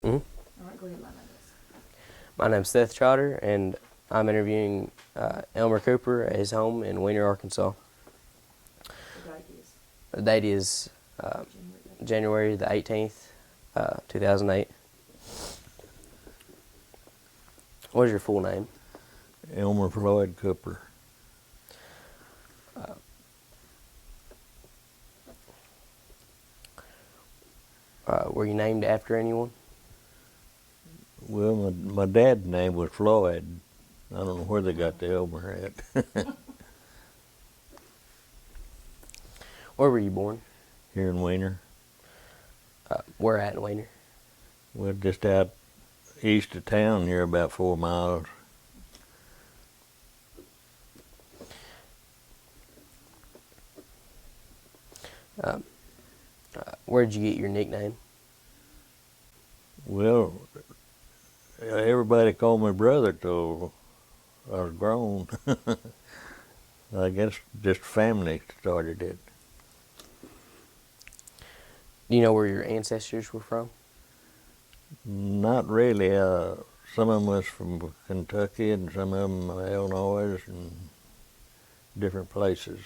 Hmm. All right, go ahead, my name is. My name's Seth Trotter, and I'm interviewing Elmer Cooper at his home in Weiner, Arkansas. The date is The date is uh, January 8th. January the 18th, 2008. What is your full name? Elmer Floyd Cooper. Were you named after anyone? Well, my dad's name was Floyd. I don't know where they got the Elmer at. Where were you born? Here in Weiner. Where at in Weiner? We're just out east of town here, about 4 miles. Where did you get your nickname? Well, everybody called me brother till I was grown. I guess just family started it. Do you know where your ancestors were from? Not really. Some of them was from Kentucky and some of them Illinois and different places.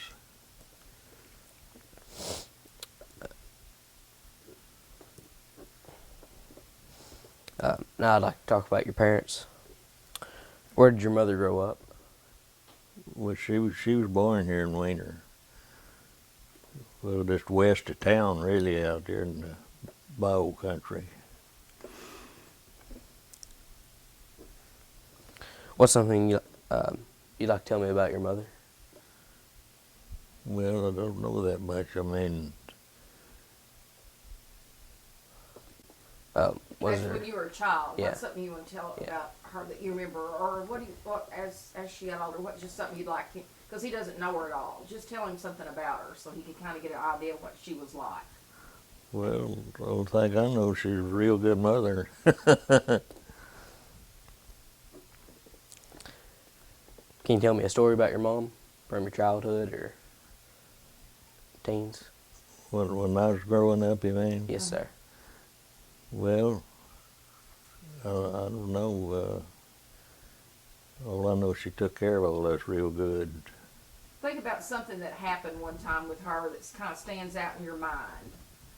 Now I'd like to talk about your parents. Where did your mother grow up? Well, she was born here in Weiner. Well, just west of town, really, out there in the Bio country. What's something you'd like to tell me about your mother? Well, I don't know that much. I mean, Was As there? when you were a child, Yeah. what's something you want to tell Yeah. about her that you remember, or as she got older, what's just something you'd like him, because he doesn't know her at all. Just tell him something about her so he can kind of get an idea of what she was like. well, the only thing I know, she's a real good mother. Can you tell me a story about your mom from your childhood or teens? When I was growing up, you mean? Yes, sir. Well, I don't know. All I know, she took care of all us real good. Think about something that happened one time with her that kind of stands out in your mind.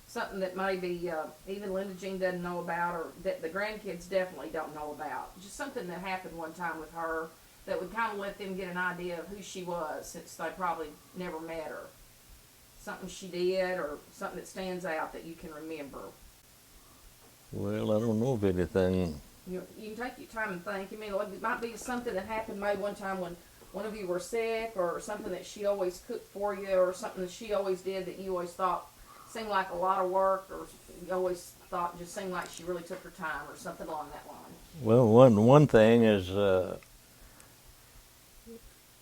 Something that maybe even Linda Jean doesn't know about, or that the grandkids definitely don't know about. Just something that happened one time with her that would kind of let them get an idea of who she was, since they probably never met her. Something she did, or something that stands out that you can remember. Well, I don't know of anything. You can take your time and think. I mean, it might be something that happened maybe one time when one of you were sick, or something that she always cooked for you, or something that she always did that you always thought seemed like a lot of work, or you always thought just seemed like she really took her time, or something along that line. Well, one thing is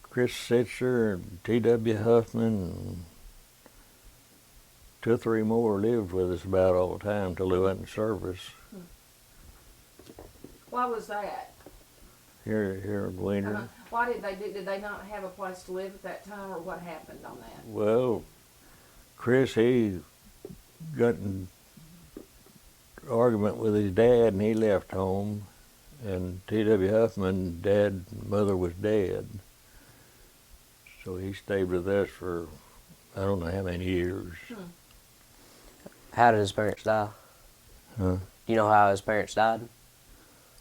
Chris Sitzer and T.W. Huffman and 2 or 3 more lived with us about all the time till they went in service Why was that? here in Weiner. Why did they not have a place to live at that time, or what happened on that? Well, Chris, he got in argument with his dad and he left home. And T.W. Huffman, dad and mother was dead. So he stayed with us for I don't know how many years. How did his parents die? Huh? Do you know how his parents died?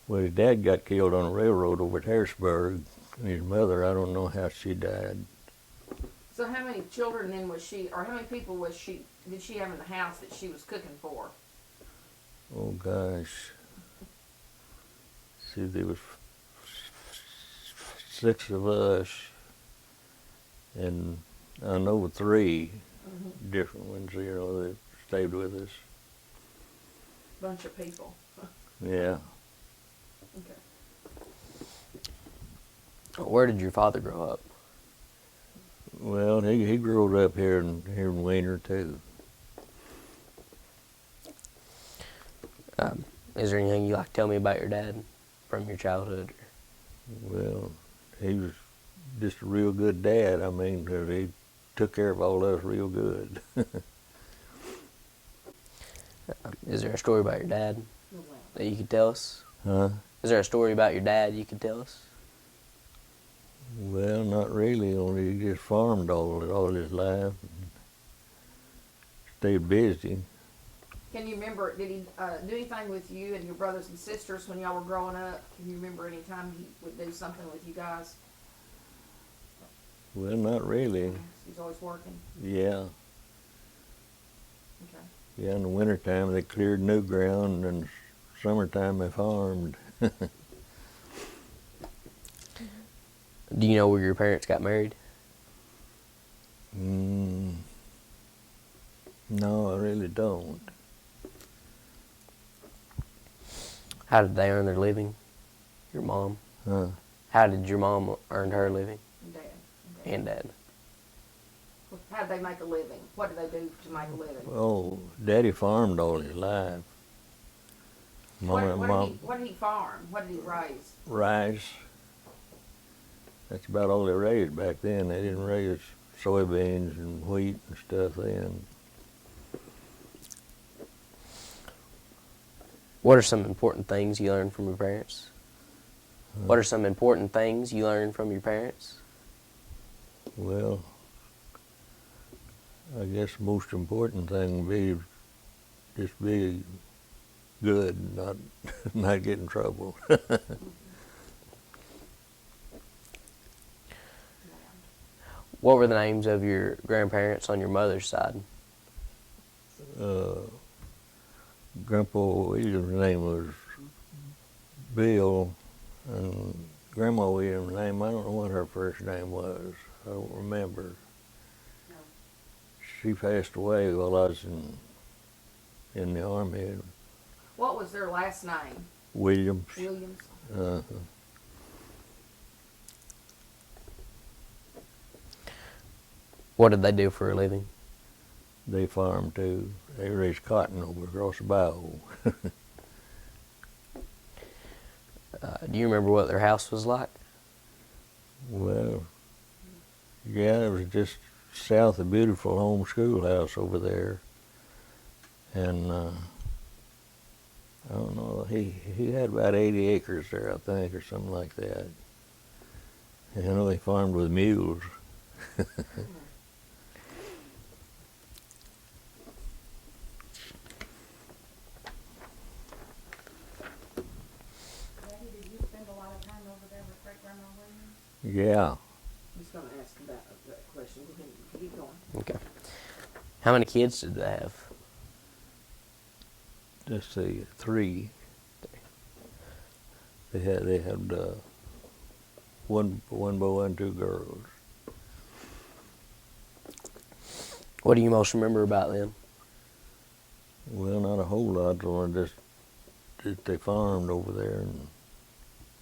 Well, his dad got killed on a railroad over at Harrisburg, and his mother, I don't know how she died. So how many children then was she, or how many people did she have in the house that she was cooking for? Oh gosh. See, there was 6 of us, and I know 3 different ones, that stayed with us. Bunch of people. Yeah. Okay. Where did your father grow up? Well, he grew up here in Weiner too. Is there anything you'd like to tell me about your dad from your childhood? Well, he was just a real good dad. I mean, 'cause he took care of all of us real good. Is there a story about your dad? Well, that you could tell us? Huh? Is there a story about your dad you could tell us? Well, not really. Only he just farmed all his life. And stayed busy. Can you remember, did he do anything with you and your brothers and sisters when y'all were growing up? Can you remember any time he would do something with you guys? Well, not really. He's always working. Yeah. Okay. Yeah, in the wintertime they cleared new ground, and summertime they farmed. Do you know where your parents got married? No, I really don't. How did they earn their living? Your mom? Huh? How did your mom earn her living? And Dad. And dad? How did they make a living? What did they do to make a living? Oh, Daddy farmed all his life. What did he farm? What did he raise? Rice. That's about all they raised back then. They didn't raise soybeans and wheat and stuff then. What are some important things you learned from your parents? What are some important things you learned from your parents? Well, I guess the most important thing would be just be good, not not get in trouble. What were the names of your grandparents on your mother's side? Grandpa Williams' name was Bill, and Grandma Williams' name, I don't know what her first name was. I don't remember. No. She passed away while I was in the Army. What was their last name? Williams. Williams. Uh, What did they do for a living? they farmed too. They raised cotton over across the bayou. Do you remember what their house was like? Well, yeah, it was just south of beautiful home schoolhouse over there. And I don't know, he had about 80 acres there, I think, or something like that. And I know they farmed with mules. Daddy, did you spend a lot of time over there with Great Grandma Williams? Yeah. I'm just going to ask that question. Go ahead and keep going. Okay. How many kids did they have? Let's see, 3. They had one boy and 2 girls. What do you most remember about them? Well, not a whole lot. Just they farmed over there. And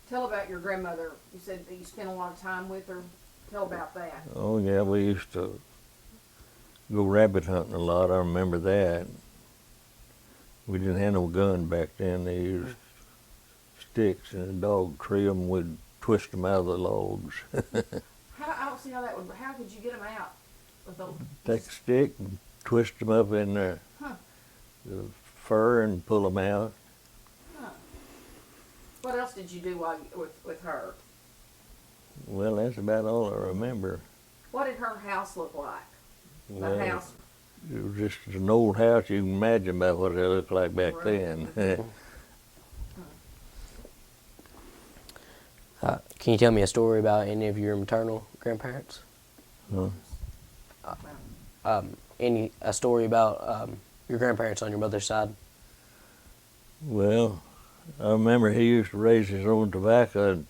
Tell about your grandmother. You said that you spent a lot of time with her. Tell about that. oh yeah, we used to go rabbit hunting a lot. I remember that. We didn't have no gun back then. They used sticks and a dog tree them. We'd twist them out of the logs. I don't see how that would. How could you get them out? With those? Take a stick and twist them up in the fur and pull them out. Huh. What else did you do while with her? Well, that's about all I remember. What did her house look like? Well, The house. it was just an old house. You can imagine about what it looked like back Right. then. Can you tell me a story about any of your maternal grandparents? Huh? A story about your grandparents on your mother's side? Well, I remember he used to raise his own tobacco, and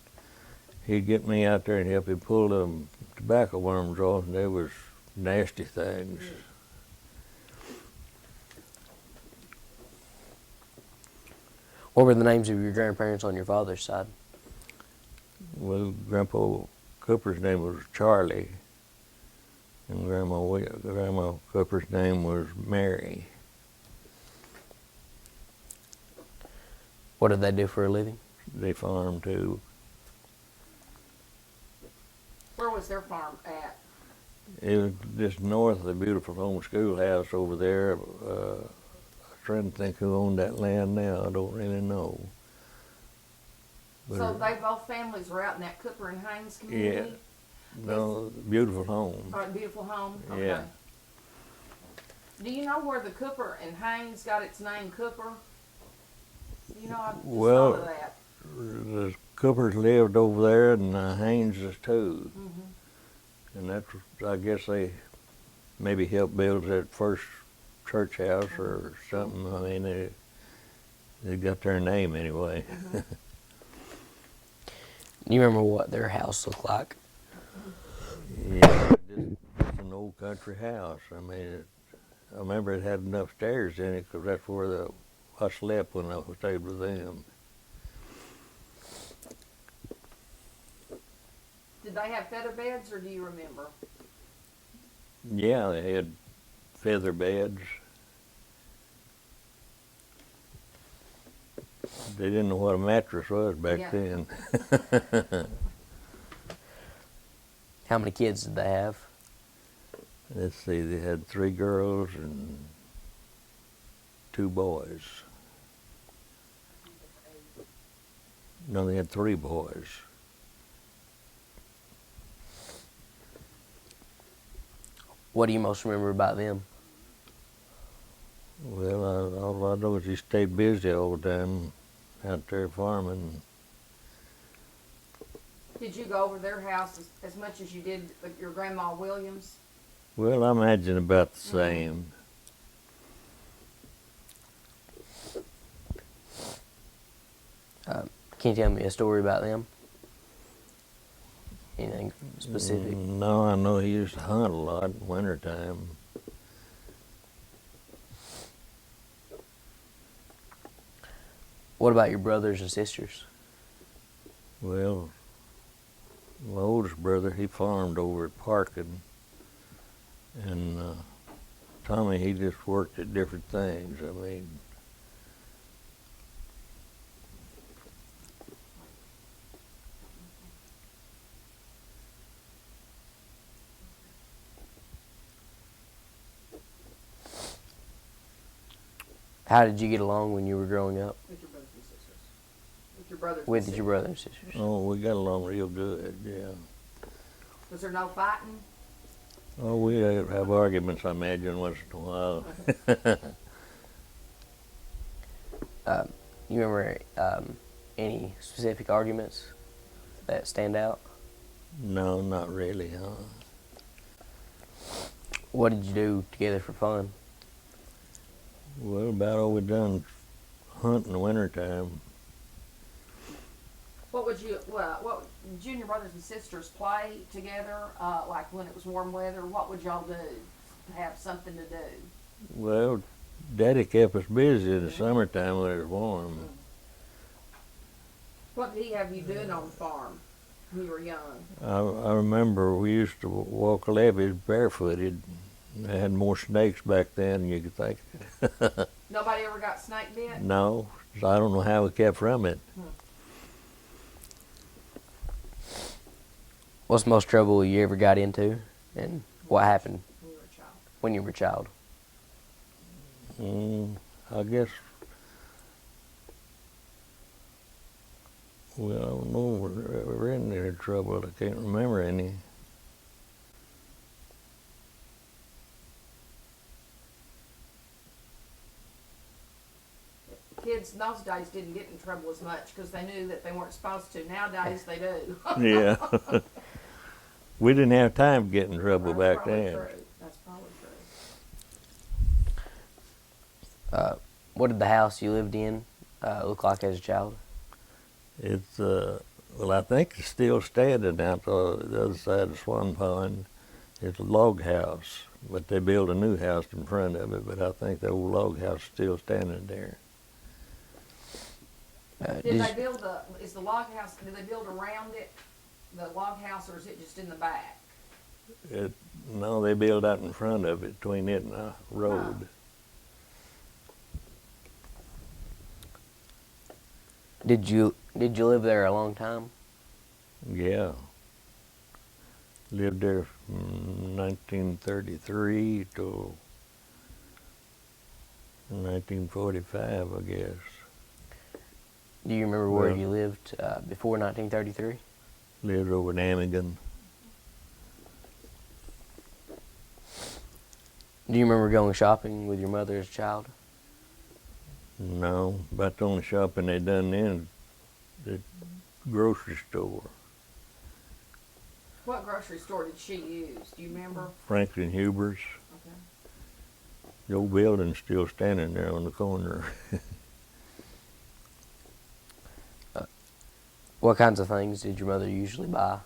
he'd get me out there and help him pull them tobacco worms off, and they was nasty things. What were the names of your grandparents on your father's side? Well, Grandpa Cooper's name was Charlie, and Grandma Cooper's name was Mary. What did they do for a living? They farmed too. Where was their farm at? It was just north of the beautiful home schoolhouse over there, trying to think who owned that land now. I don't really know. But So they both families were out in that Cooper and Haynes community? no, beautiful home. Or a beautiful home? Okay. Yeah. Do you know where the Cooper and Haynes got its name, Cooper? You know, I just Well, thought of that. The Coopers lived over there, and the Hayneses too. Mm-hmm. And that's, I guess they maybe helped build that first church house or something. I mean, they got their name anyway. Mm-hmm. You remember what their house looked like? Yeah, just an old country house. I mean, I remember it had enough stairs in it because that's where I slept when I stayed with them. Did they have feather beds, or do you remember? Yeah, they had feather beds. They didn't know what a mattress was back Yeah. then. How many kids did they have? Let's see, they had 3 girls and 2 boys. No, they had 3 boys. What do you most remember about them? Well, all I know is he stayed busy all the time out there farming. Did you go over their house as much as you did with your grandma Williams? Well, I imagine about the same. Can you tell me a story about them? Anything specific? No, I know he used to hunt a lot in wintertime. What about your brothers and sisters? Well, my oldest brother, he farmed over at Parkin, and Tommy, he just worked at different things. I mean, How did you get along when you were growing up With your brothers and sisters. With your brothers with and your brothers and sisters? oh, we got along real good, yeah. Was there no fighting? Oh, we have arguments, I imagine, once in a while. You remember any specific arguments that stand out? No, not really, huh? What did you do together for fun? Well, about all we done hunt in the wintertime. What did you and your brothers and sisters play together, like when it was warm weather? What would y'all do to have something to do? Well, Daddy kept us busy in the summertime when it was warm. What did he have you doing on the farm when you were young? I remember we used to walk levees barefooted. They had more snakes back then than you could think. Nobody ever got snake bit? No, so I don't know how we kept from it. What's the most trouble you ever got into, and what happened When you were a child. when you were a child? I guess, well, I don't know, we're in any trouble. I can't remember any. Kids in those days didn't get in trouble as much because they knew that they weren't supposed to. Nowadays they do. Yeah. We didn't have time to get in trouble That's back probably then. true. That's probably true. What did the house you lived in look like as a child? It's, well, I think it's still standing out the other side of Swan Pond. It's a log house, but they built a new house in front of it, but I think the old log house is still standing there. Did they build is the log house, did they build around it, the log house, or is it just in the back? No, they built out in front of it, between it and the road. Did you live there a long time? Yeah. Lived there from 1933 till in 1945, I guess. Do you remember where Well- you lived before 1933? Lived over in Amigan. Do you remember going shopping with your mother as a child? No, about the only shopping they done then, the grocery store. What grocery store did she use? Do you remember? Franklin Huber's. Okay. The old building's still standing there on the corner. What kinds of things did your mother usually buy?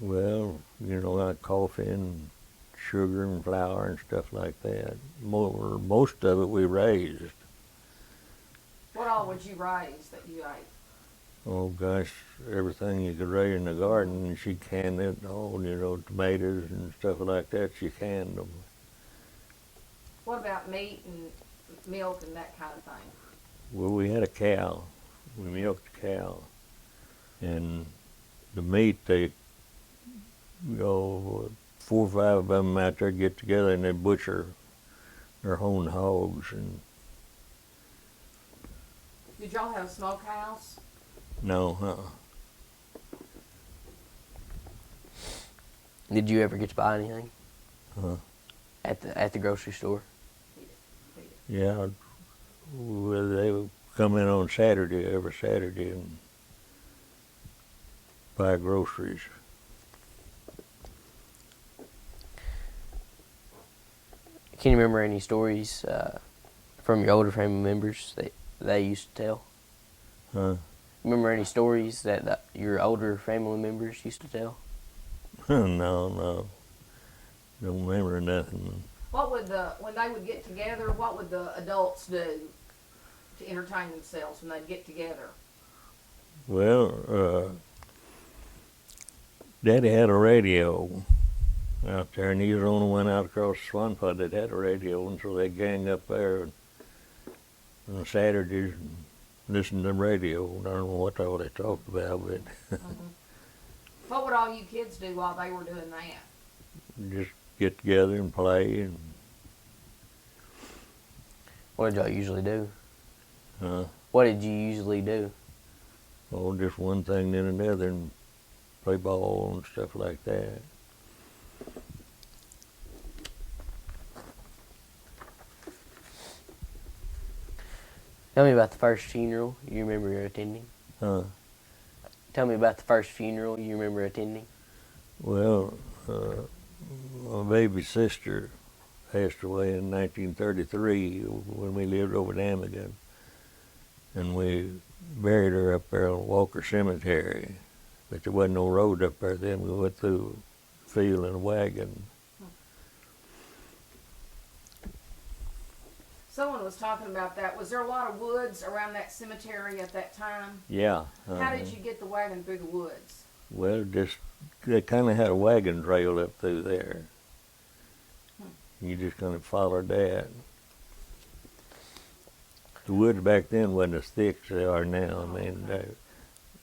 Well, like coffee and sugar and flour and stuff like that. Most of it we raised. What all would you raise that you ate? Oh gosh, everything you could raise in the garden, and she canned it all, tomatoes and stuff like that, she canned them. What about meat and milk and that kind of thing? Well, we had a cow. We milked the cow. And the meat, they, 4 or 5 of them out there get together and they butcher their own hogs. And Did y'all have a smokehouse? no, Did you ever get to buy anything Huh? at the grocery store? Yeah, well, they would come in on Saturday, every Saturday, and buy groceries. Can you remember any stories from your older family members that they used to tell? Huh? Remember any stories that your older family members used to tell? No. Don't remember nothing. What would when they would get together, what would the adults do to entertain themselves when they'd get together? Well, Daddy had a radio out there, and he was the only one out across the Swan Pod that had a radio, and so they gang up there on Saturdays and listen to the radio. I don't know what all they talked about, but What would all you kids do while they were doing that? just get together and play, and What did y'all usually do? what did you usually do? just one thing then another, and play ball and stuff like that. Tell me about the first funeral you remember attending. Huh? Tell me about the first funeral you remember attending. Well, my baby sister passed away in 1933 when we lived over in Amigan, and we buried her up there on Walker Cemetery, but there wasn't no road up there then. We went through the field in a wagon. Someone was talking about that. Was there a lot of woods around that cemetery at that time? Yeah. How did you get the wagon through the woods? Well, they kind of had a wagon trail up through there. You just kind of followed that. The woods back then wasn't as thick as they are now. I mean,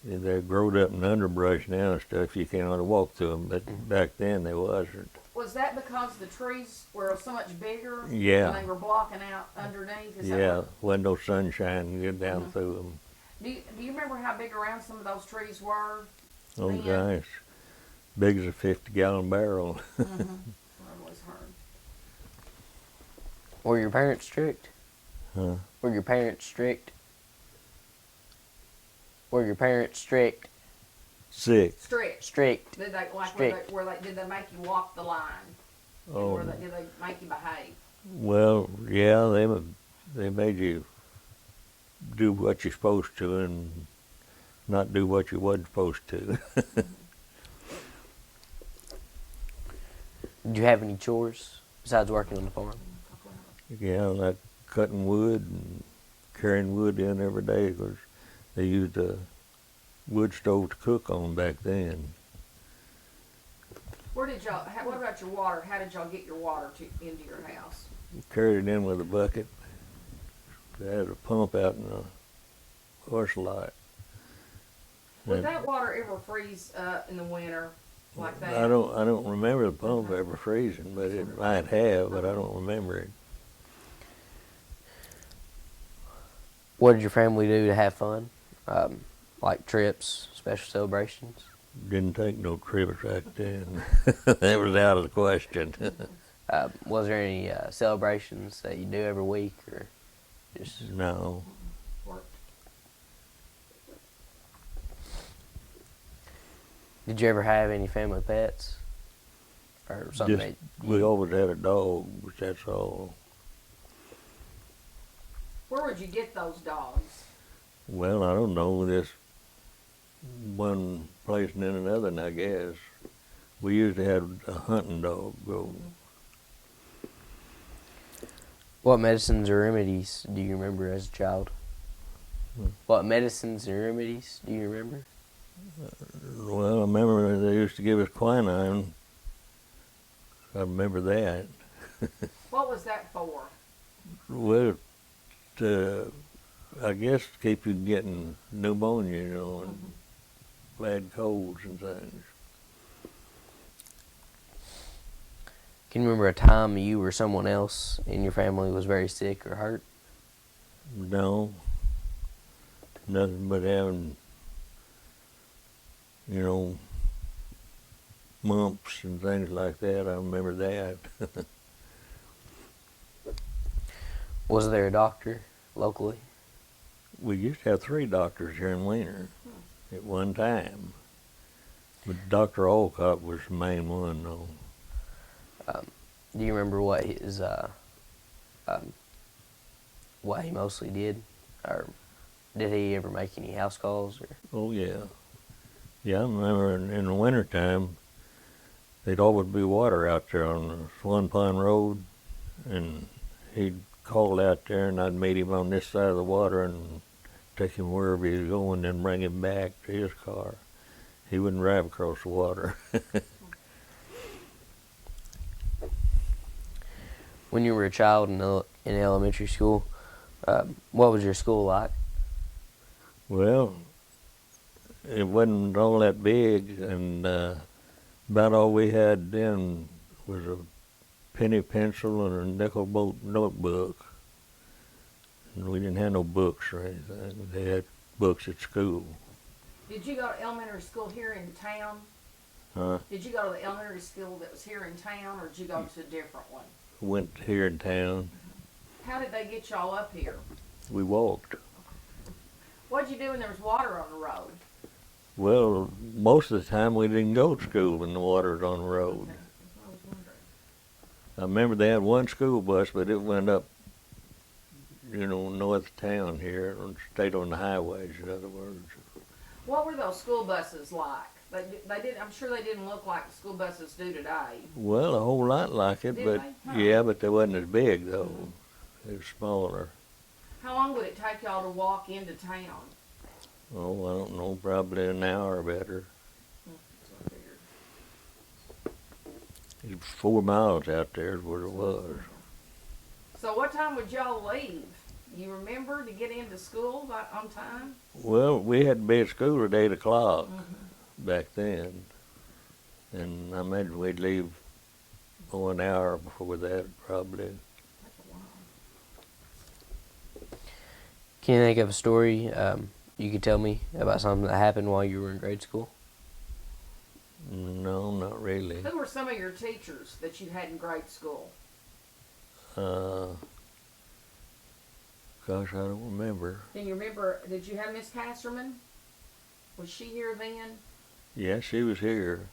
they're growed up in underbrush now and stuff. You can't hardly walk through them, but back then they wasn't. Was that because the trees were so much bigger? Yeah. And they were blocking out underneath? Is that Yeah, what- wasn't no sunshine get down through them. Do you remember how big around some of those trees were? Oh then? gosh, big as a 50-gallon barrel. I've always heard. Were your parents strict? Huh? Were your parents strict? Were your parents strict? Sick. Strict. Strict. Did they Strict. did they make you walk the line? Oh, Did they make you behave? well, yeah, they made you do what you're supposed to and not do what you wasn't supposed to. Did you have any chores besides working on the farm? Yeah, like cutting wood and carrying wood in every day, because they used a wood stove to cook on back then. What about your water? How did y'all get your water into your house? Carried it in with a bucket. They had a pump out in the horse lot. Would that water ever freeze in the winter like that? I don't remember the pump ever freezing, but it might have, but I don't remember it. What did your family do to have fun? Like trips, special celebrations? Didn't take no trips back then. That was out of the question. Was there any celebrations that you do every week, or just? No. Worked. Did you ever have any family pets, or something? Just, that we you- always had a dog, but that's all. Where would you get those dogs? Well, I don't know, this one place and then another, and I guess. We usually had a hunting dog go. What medicines or remedies do you remember as a child? Hmm. What medicines and remedies do you remember? Well, I remember they used to give us quinine. I remember that. What was that for? Well, I guess to keep you from getting pneumonia, you know, and bad colds and things. Can you remember a time you or someone else in your family was very sick or hurt? No, nothing but having, you know, mumps and things like that. I remember that. Was there a doctor locally? We used to have 3 doctors here in Wiener at one time. But Dr. Olcott was the main one, though. Do you remember what his what he mostly did, or did he ever make any house calls? Or Oh, yeah. Yeah, I remember in the wintertime, there'd always be water out there on the Swan Pond Road, and he'd call out there, and I'd meet him on this side of the water and take him wherever he was going, then bring him back to his car. He wouldn't drive across the water. when you were a child in elementary school, what was your school like? Well, it wasn't all that big, and about all we had then was a penny pencil and a nickel notebook. And we didn't have no books or anything. They had books at school. Did you go to elementary school here in town? Huh? Did you go to the elementary school that was here in town, or did you go to a different one? Went here in town. How did they get y'all up here? We walked. What'd you do when there was water on the road? Well, most of the time we didn't go to school when the water was on the road. Okay. I was wondering. I remember they had one school bus, but it went up, you know, north of town here, and stayed on the highways, in other words. What were those school buses like? They did. I'm sure they didn't look like school buses do today. Well, a whole lot like it, Did but they? Huh. yeah, but they wasn't as big though. They were smaller. How long would it take y'all to walk into town? Oh, I don't know, probably an hour or better. That's what I figured. It was 4 miles out there is what it was. So what time would y'all leave? You remember to get into school on time? Well, we had to be at school at 8 o'clock back then. And I imagine we'd leave 1 hour before that, probably. That's a while. Can you think of a story you could tell me about something that happened while you were in grade school? No, not really. Who were some of your teachers that you had in grade school? Gosh, I don't remember. Can you remember, did you have Miss Casterman? Was she here then? Yeah, she was here.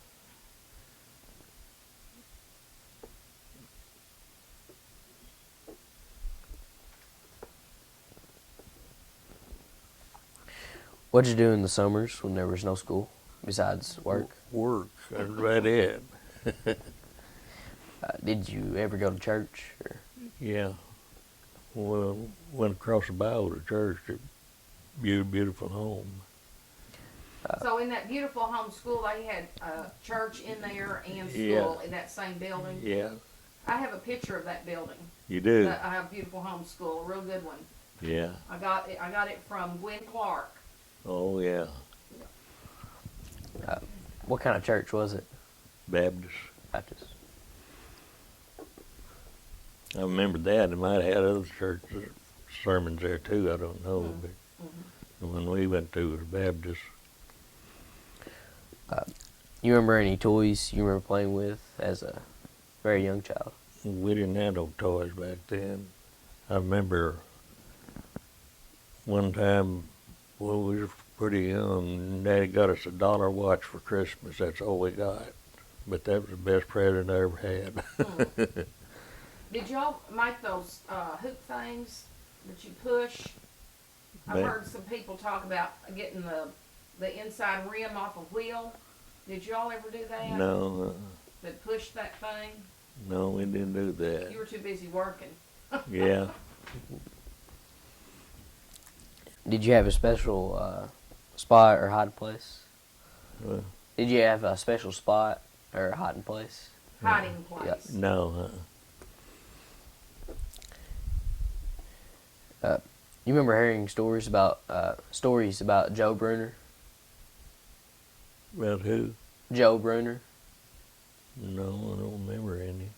What'd you do in the summers when there was no school besides work? Work, that's right it. Did you ever go to church? Or? Yeah. Well, went across the Bible to church at Beautiful Home. So in that beautiful home school, they had church in there and school Yeah. in that same building. Yeah, I have a picture of that building. you do. I have beautiful home school, a real good one. Yeah. I got it from Gwen Clark. Oh, yeah. What kind of church was it? Baptist. Baptist. I remember that. They might have had other churches sermons there too, I don't know. Mhm. But Mhm. the one we went to was Baptist. You remember any toys you remember playing with as a very young child? We didn't have no toys back then. I remember one time, well, we were pretty young, and Daddy got us $1 watch for Christmas. That's all we got. But that was the best present I ever had. Hmm. Did y'all make those hoop things that you push? I've Ma- heard some people talk about getting the inside rim off a wheel. Did y'all ever do that? No, That push that thing? no, we didn't do that. You were too busy working. Yeah. Did you have a special spot or hiding place? Well, Did you have a special spot or hiding place? Hiding place. no. You remember hearing stories about Joe Bruner? Well, who? Joe Bruner. No, I don't remember any.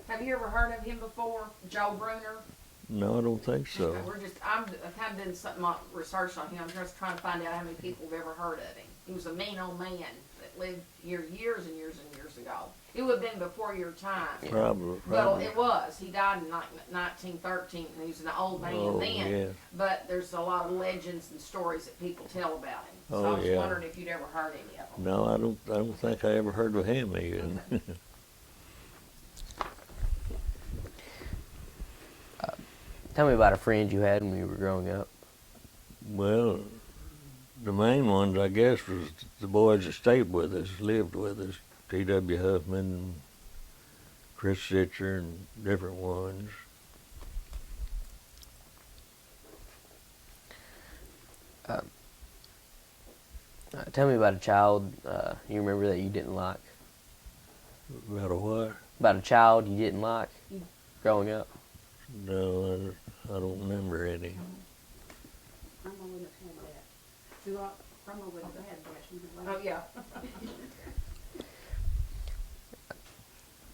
Have you ever heard of him before? Joe Bruner? No, I don't think so. Okay, I'm kind of doing something like research on him. I'm just trying to find out how many people have ever heard of him. He was a mean old man that lived here years and years and years ago. It would have been before your time. Probably. Well, it was. He died in 1913, and he was an old man Oh, then. yeah. But there's a lot of legends and stories that people tell about him. So Oh, I was yeah. wondering if you'd ever heard any of them. No, I don't think I ever heard of him even. Tell me about a friend you had when you were growing up. Well, the main ones, I guess, was the boys that stayed with us, lived with us. T.W. Huffman, Chris Sitcher, and different ones. Tell me about a child you remember that you didn't like. About a what? About a child you didn't like growing up. No, I don't remember any. Grandma wouldn't have had that. Grandma wouldn't have had that. She would have Oh, yeah.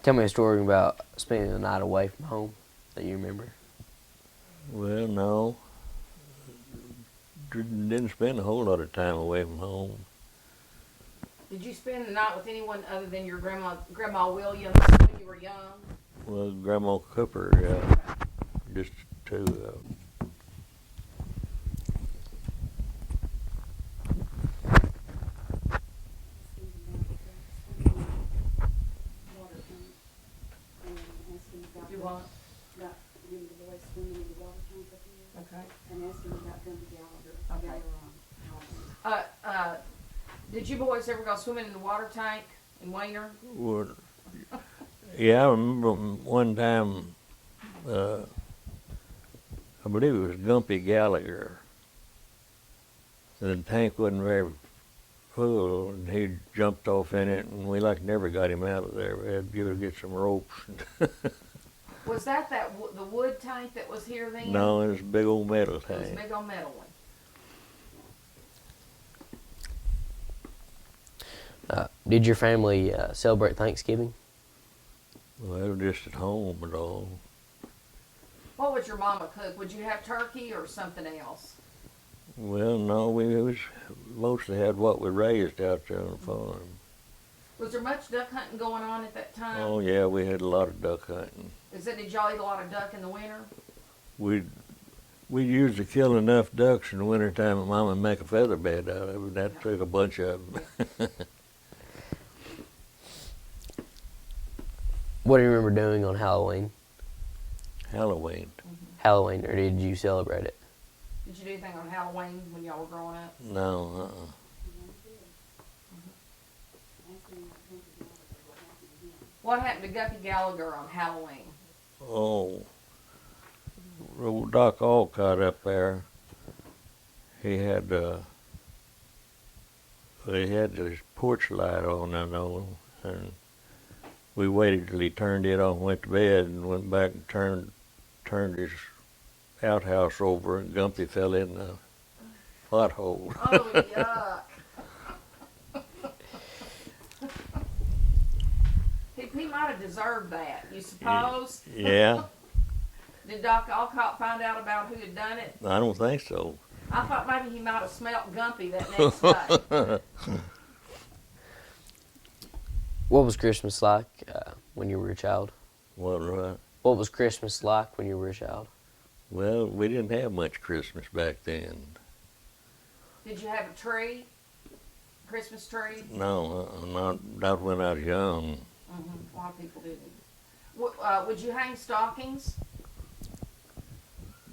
Tell me a story about spending the night away from home that you remember. Well, no. Didn't spend a whole lot of time away from home. Did you spend the night with anyone other than your Grandma Williams when you were young? Well, Grandma Cooper, just two. Do what? About getting the boys swimming in the water tank up here. Okay. And asking about Gundy Gallagher. Okay. Gallagher, Did you boys ever go swimming in the water tank in Wayner? Well, yeah, I remember one time, I believe it was Gumpy Gallagher. The tank wasn't very full, and he jumped off in it, and we never got him out of there. We had to get some ropes. Was that the wood tank that was here then? No, it was a big old metal It was a tank. big old metal one. Did your family celebrate Thanksgiving? Well, just at home and all. What would your mama cook? Would you have turkey or something else? Well, no, we mostly had what we raised out there on the farm. Was there much duck hunting going on at that time? Oh, yeah, we had a lot of duck hunting. Did y'all eat a lot of duck in the winter? We usually kill enough ducks in the wintertime that Mama would make a feather bed out of it. That took a bunch of them. What do you remember doing on Halloween? Halloween. Halloween, or did you celebrate it? Did you do anything on Halloween when y'all were growing up? No, What happened to Guppy Gallagher on Halloween? Oh, old Doc Alcott up there, he had his porch light on, I know, and we waited till he turned it on, went to bed, and went back and turned his outhouse over, and Gumpy fell in the pothole. Oh, yuck. He might have deserved that, you suppose? Yeah. Did Doc Alcott find out about who had done it? I don't think so. I thought maybe he might have smelt Gumpy that next day. What was Christmas like when you were a child? What, right? What was Christmas like when you were a child? Well, we didn't have much Christmas back then. Did you have a tree? Christmas tree? No, not when I was young. A lot of people didn't. Would you hang stockings?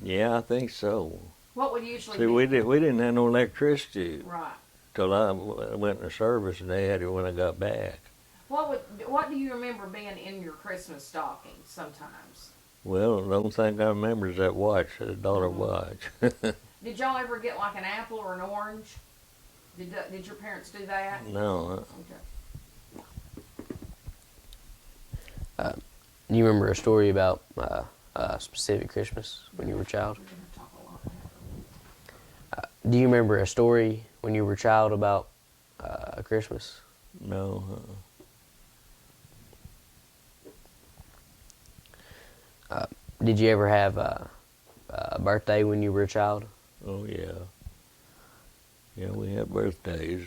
Yeah, I think so. What would usually See, be? we didn't have no electricity Right. till I went in service, and they had it when I got back. What do you remember being in your Christmas stockings sometimes? Well, the only thing I remember is that watch, that dollar watch. Did y'all ever get like an apple or an orange? Did your parents do that? No, Okay. Do you remember a story about a specific Christmas when you were a child? We're gonna talk a lot about Do you remember a story when you were a child about a Christmas? no. Did you ever have a birthday when you were a child? Oh yeah. Yeah, we had birthdays.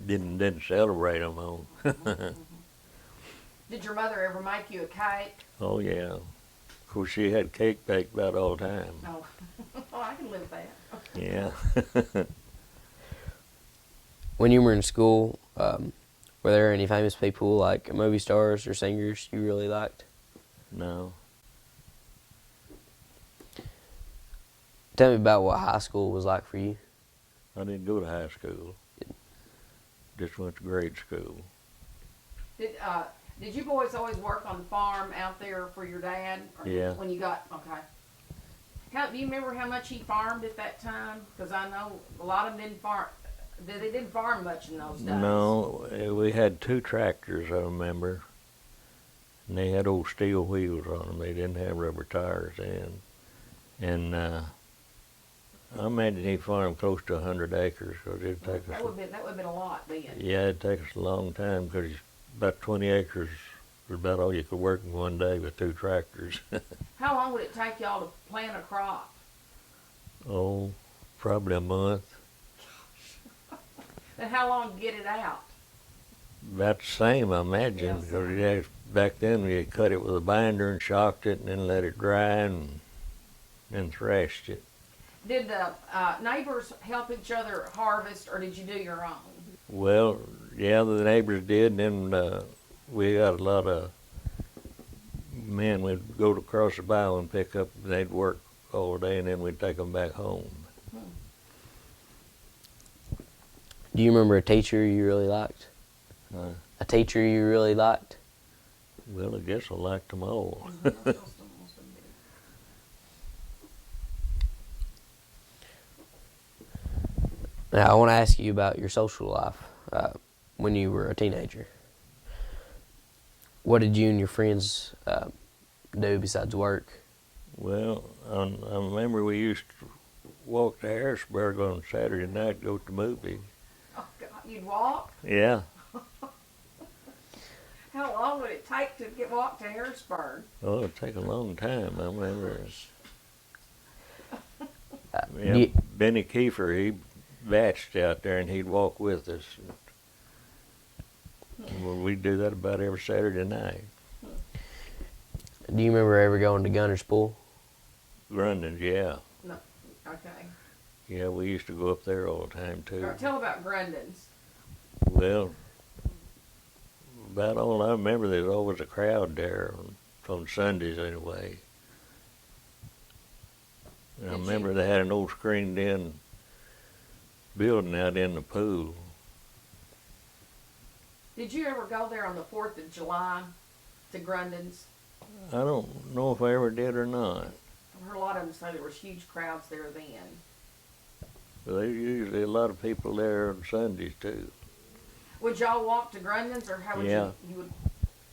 Didn't celebrate them on. Did your mother ever make you a cake? Oh yeah. Of course, she had cake baked about all the time. No. Oh, I can live with that. Yeah. When you were in school, were there any famous people like movie stars or singers you really liked? No. Tell me about what high school was like for you. I didn't go to high school. Just went to grade school. Did you boys always work on the farm out there for your dad? Or Yeah. When you got, okay. Do you remember how much he farmed at that time? Because I know a lot of them didn't farm. They didn't farm much in those days. No, we had 2 tractors, I remember. And they had old steel wheels on them. They didn't have rubber tires then. And I imagine he farmed close to 100 acres, because it'd take us. That would have been a lot then. Yeah, it'd take us a long time, because about 20 acres was about all you could work in one day with 2 tractors. How long would it take y'all to plant a crop? Oh, probably a month. And how long to get it out? About the same, I imagine, Yes. because back then we cut it with a binder and shocked it, and then let it dry, and then threshed it. Did the neighbors help each other harvest, or did you do your own? Well, yeah, the neighbors did, and then we got a lot of men. We'd go across the bayou and pick up, and they'd work all day, and then we'd take them back home. Do you remember a teacher you really liked? A teacher you really liked? Well, I guess I liked them all. Now, I want to ask you about your social life when you were a teenager. What did you and your friends do besides work? Well, I remember we used to walk to Harrisburg on Saturday night, go to the movie. Oh, God, you'd walk? Yeah. How long would it take to walk to Harrisburg? Oh, it'd take a long time. I remember. Do Yeah, you- Benny Kiefer, he batched out there, and he'd walk with us. Well, we'd do that about every Saturday night. Do you remember ever going to Gunner's Pool? Grundon's, yeah. No. Okay. Yeah, we used to go up there all the time, too. All right, tell about Grundon's. Well, about all I remember, there's always a crowd there on Sundays anyway. And I Did remember you- they had an old screened-in building out in the pool. Did you ever go there on the 4th of July to Grundon's? I don't know if I ever did or not. I heard a lot of them say there was huge crowds there then. But there's usually a lot of people there on Sundays, too. Would y'all walk to Grundon's, or how would Yeah. you would?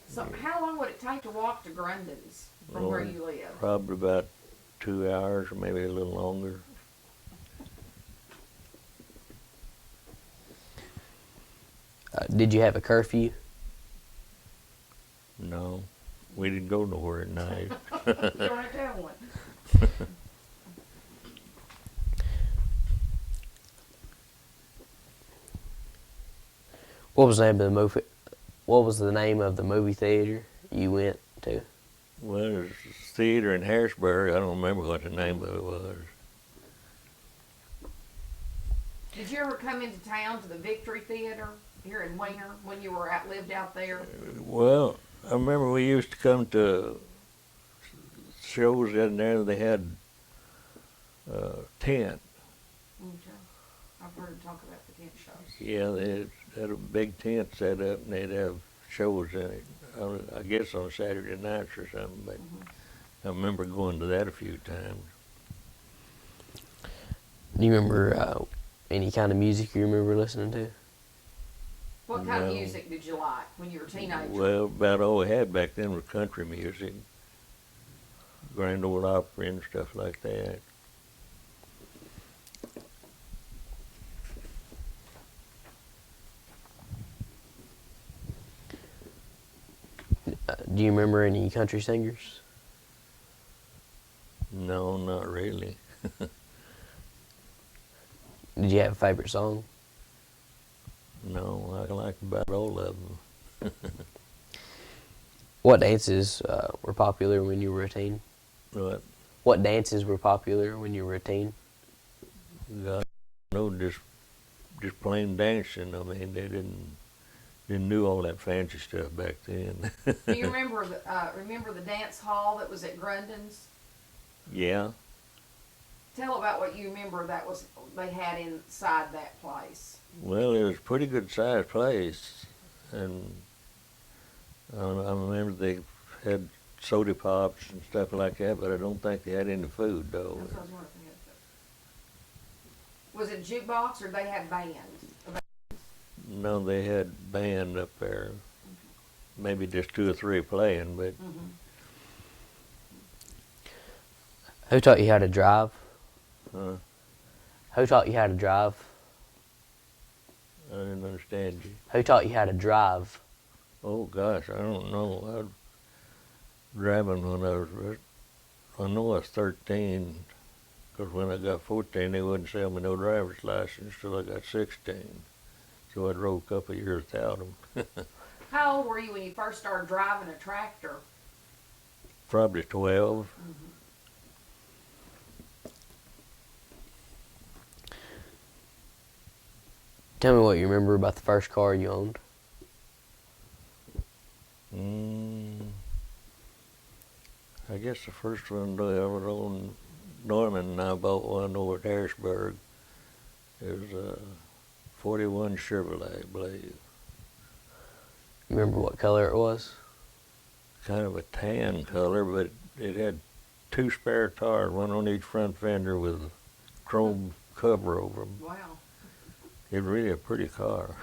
So how long would it take to walk to Grundon's from where you live? Probably about 2 hours, or maybe a little longer. Did you have a curfew? No. We didn't go nowhere at night. You don't have to have one. What was the name of the movie? What was the name of the movie theater you went to? Well, there's a theater in Harrisburg. I don't remember what the name of it was. Did you ever come into town to the Victory Theater here in Winger when you were lived out there? Well, I remember we used to come to shows in there. They had tent. Okay. I've heard him talk about the tent shows. Yeah, they had a big tent set up, and they'd have shows in it. I guess on Saturday nights or something. But I remember going to that a few times. Do you remember any kind of music you remember listening to? What kind of No. music did you like when you were a teenager? Well, about all we had back then was country music, Grand Ole Opry and stuff like that. Do you remember any country singers? No, not really. Did you have a favorite song? No, I like about all of them. What dances were popular when you were a teen? But What dances were popular when you were a teen? God, no, just plain dancing. I mean, they didn't do all that fancy stuff back then. Do you remember the dance hall that was at Grundon's? Yeah. Tell about what you remember they had inside that place. Well, it was a pretty good sized place, and I remember they had soda pops and stuff like that, but I don't think they had any food though. That's what I was wondering if they had food. Was it jukebox or they had band? No, they had band up there, maybe just 2 or 3 playing, but Who taught you how to drive? uh, Who taught you how to drive? I didn't understand you. Who taught you how to drive? Oh gosh, I don't know. I was driving when I know I was 13, because when I got 14 they wouldn't sell me no driver's license till I got 16. So I drove a couple of years without them. How old were you when you first started driving a tractor? Probably 12. Tell me what you remember about the first car you owned. I guess the first one I ever owned, Norman and I bought one over at Harrisburg. It was a 41 Chevrolet, I believe. You remember what color it was? Kind of a tan color, but it had 2 spare tires, one on each front fender with a chrome cover over them. Wow. It was really a pretty car.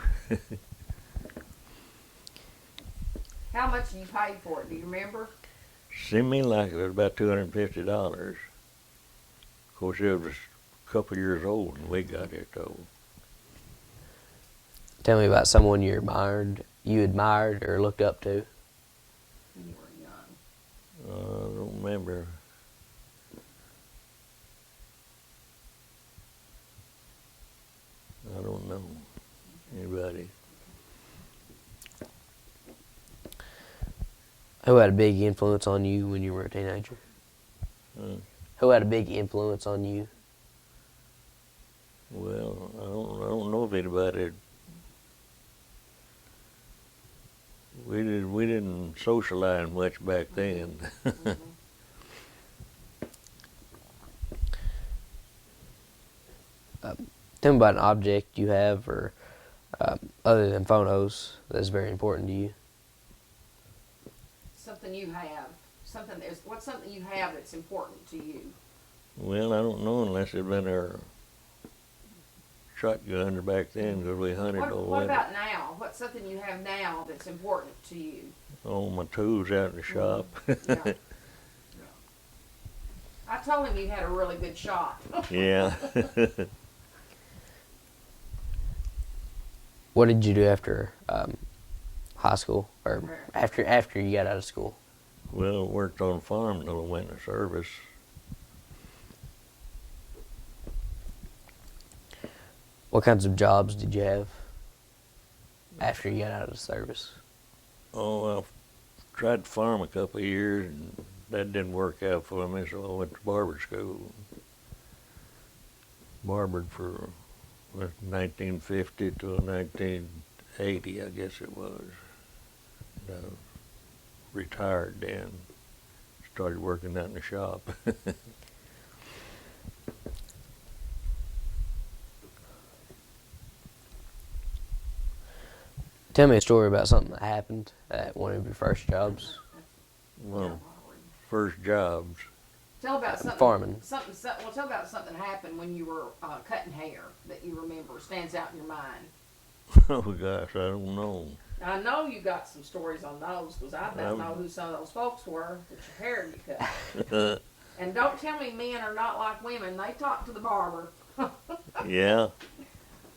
How much did you pay for it? Do you remember? Seemed me like it was about $250. Of course, it was a couple of years old when we got it, though. Tell me about someone you admired or looked up to. When you were young. I don't remember. I don't know anybody. Who had a big influence on you when you were a teenager? Who had a big influence on you? Well, I don't know if anybody. We didn't socialize much back then. Tell me about an object you have, or other than photos, that's very important to you. Something you have. What's something you have that's important to you? Well, I don't know unless it'd been our shotgun back then, because we hunted all What winter. about now? What's something you have now that's important to you? All my tools out in the shop. Yeah. I told him you had a really good shot. Yeah. What did you do after high school, or after you got out of school? Well, I worked on a farm until I went to service. What kinds of jobs did you have after you got out of the service? Oh, I tried to farm a couple of years, and that didn't work out for me, so I went to barber school. Barbered for 1950 to 1980, I guess it was. And I retired then. Started working out in the shop. Tell me a story about something that happened at one of your first jobs. Well, first jobs. Tell about something. Farming. Well, tell about something that happened when you were cutting hair that you remember stands out in your mind. Oh gosh, I don't know. I know you got some stories on those because I don't know who some of those folks were that your hair you cut. And don't tell me men are not like women. They talk to the barber. Yeah.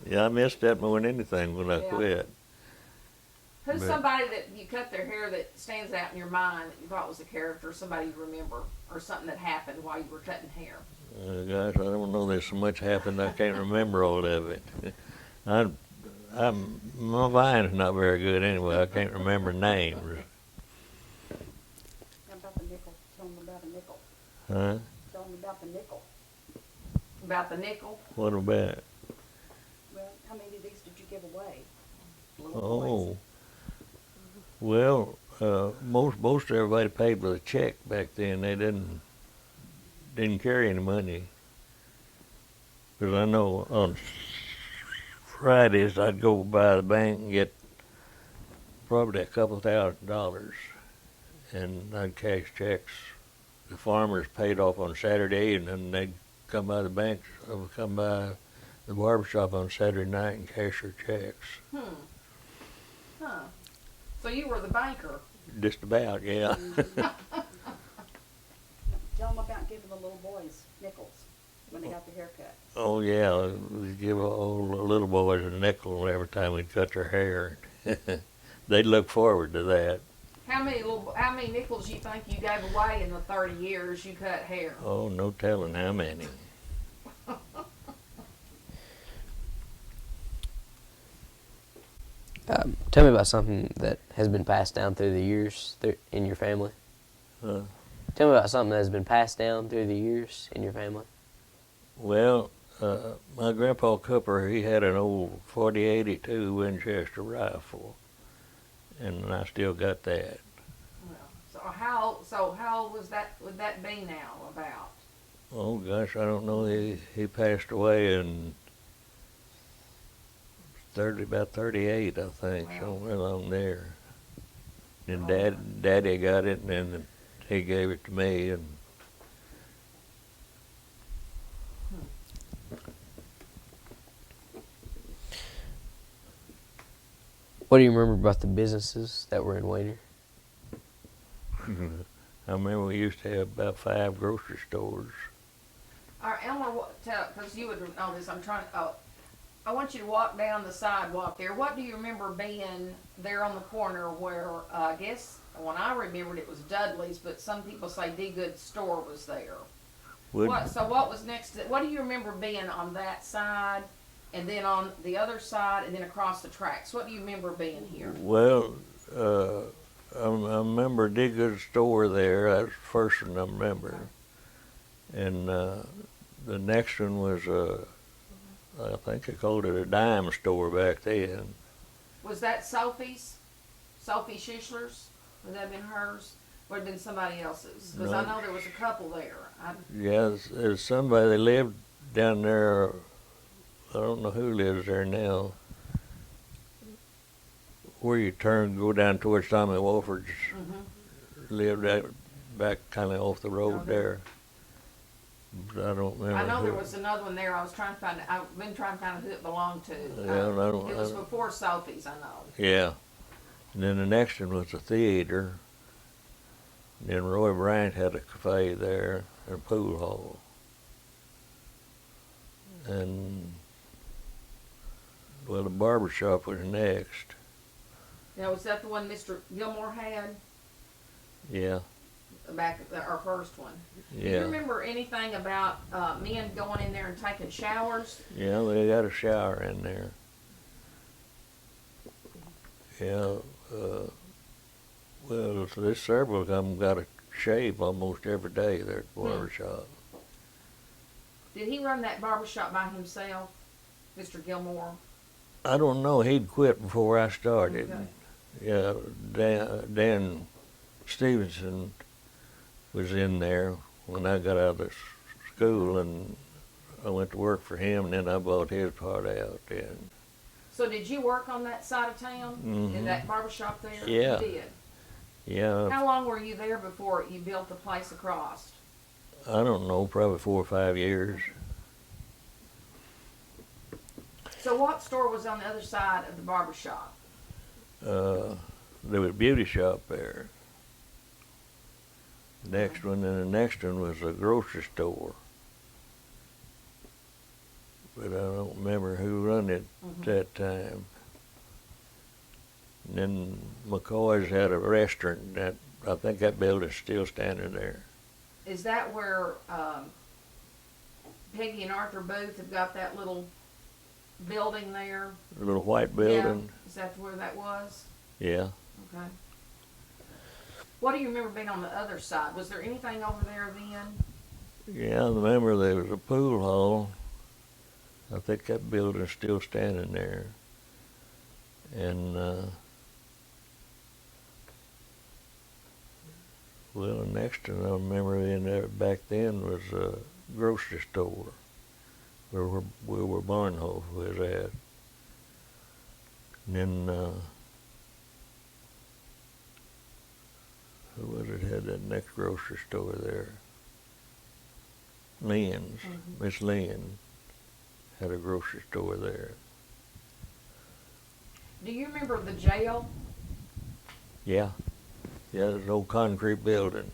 Yeah, I missed that more than anything when I Yeah. quit. Who's But- somebody that you cut their hair that stands out in your mind that you thought was a character, somebody you remember, or something that happened while you were cutting hair? Gosh, I don't know. There's so much happened. I can't remember all of it. My mind's not very good anyway. I can't remember names. How about the nickel? Tell them about a nickel. Huh? Tell them about the nickel. About the nickel? What about? Well, how many of these did you give away? Oh. Well, most everybody paid with a check back then. They didn't carry any money. 'Cause I know on Fridays I'd go by the bank and get probably a couple $1,000, and I'd cash checks. The farmers paid off on Saturday, and then they'd come by the bank, or come by the barber shop on Saturday night and cash their checks. Huh. So you were the banker. Just about, yeah. Tell them about giving the little boys nickels when they got their hair cut. Oh yeah, we'd give all the little boys a nickel every time we'd cut their hair. They'd look forward to that. How many nickels you think you gave away in the 30 years you cut hair? Oh, no telling how many. Tell me about something that has been passed down through the years in your family. Uh, Tell me about something that has been passed down through the years in your family. Well, my grandpa Cooper, he had an old 4082 Winchester rifle, and I still got that. So how old would that be now about? Oh gosh, I don't know. He passed away in about 38, I think, Wow. somewhere along there. And Daddy got it, and then he gave it to me, and What do you remember about the businesses that were in Wayner? I remember we used to have about 5 grocery stores. All right, Elmer, because you would know this, I want you to walk down the sidewalk there. What do you remember being there on the corner where, I guess, when I remembered it was Dudley's, but some people say D Good's store was there. So what was next what do you remember being on that side, and then on the other side, and then across the tracks? What do you remember being here? Well, I remember D Good's store there. That's the first one I remember. And the next one was, I think they called it a dime store back then. Was that Sophie's? Sophie Schischler's? Would that have been hers? Or had it been somebody else's? Because I No. know there was a couple there. Yeah, there's somebody that lived down there. I don't know who lives there now. Where you turn, go down towards Tommy Wolford's, lived out back kind of off the road there. But I don't remember. I know there who. was another one there. I've been trying to find out who it belonged to. Yeah, I don't- It was before Sophie's, I know. Yeah. And then the next one was a theater. And then Roy Bryant had a cafe there and a pool hall. And, well, the barber shop was next. Now, was that the one Mr. Gilmore had? Yeah. our first one. Do you Yeah. remember anything about men going in there and taking showers? Yeah, they got a shower in there. Yeah. Well, so there's several of them got a shave almost every day there at the barber shop. Did he run that barber shop by himself, Mr. Gilmore? I don't know. He'd quit before I started. Okay. Yeah, Dan Stevenson was in there when I got out of school, and I went to work for him, and then I bought his part out. And So did you work on that side of town, in Mhm. that barber shop there? Yeah. You did. yeah, How long were you there before you built the place across? I don't know, probably 4 or 5 years. So what store was on the other side of the barber shop? There was a beauty shop there. Next one, and the next one was a grocery store. But I don't remember who run it at that time. And then McCoy's had a restaurant. That I think that building's still standing there. Is that where Peggy and Arthur Booth have got that little building there? The little white building. Yeah. Is that where that was? Yeah. Okay. What do you remember being on the other side? Was there anything over there then? Yeah, I remember there was a pool hall. I think that building's still standing there. And, well, the next one I remember in there back then was a grocery store where Barnhof was at. And then, who was it had that next grocery store there? Lynn's. Miss Lynn had a grocery store there. Do you remember the jail? Yeah. Yeah, it was an old concrete building.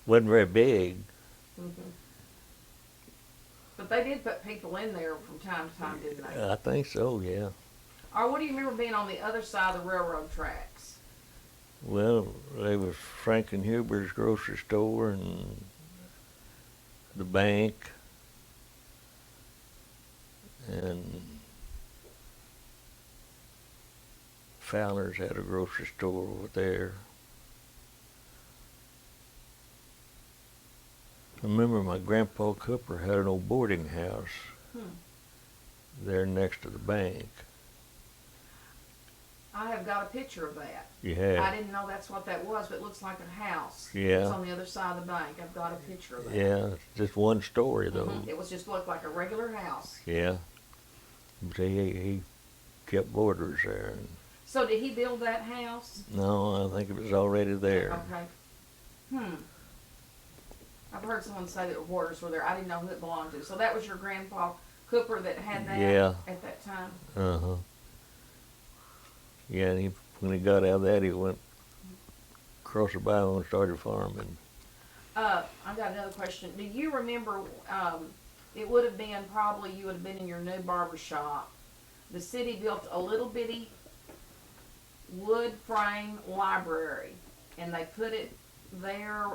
Wasn't very big. But they did put people in there from time to time, didn't they? I think so, yeah. Or what do you remember being on the other side of the railroad tracks? Well, there was Frankenhuber's grocery store and the bank and Fowler's had a grocery store over there. I remember my grandpa Cooper had an old boarding house there next to the bank. I have got a picture of that. You had? I didn't know that's what that was, but it looks like a house. Yeah. It's on the other side of the bank. I've got a picture of that. Yeah, it's just one story though. It was just looked like a regular house. Yeah. But he kept boarders there. So did he build that house? No, I think it was already there. Okay. I've heard someone say that boarders were there. I didn't know who it belonged to. So that was your grandpa Cooper that had that Yeah. at that time? Uh-huh. Yeah, and when he got out of that, he went across the bayou and started farming. I got another question. Do you remember, it would have been probably, you would have been in your new barber shop. The city built a little bitty wood frame library, and they put it there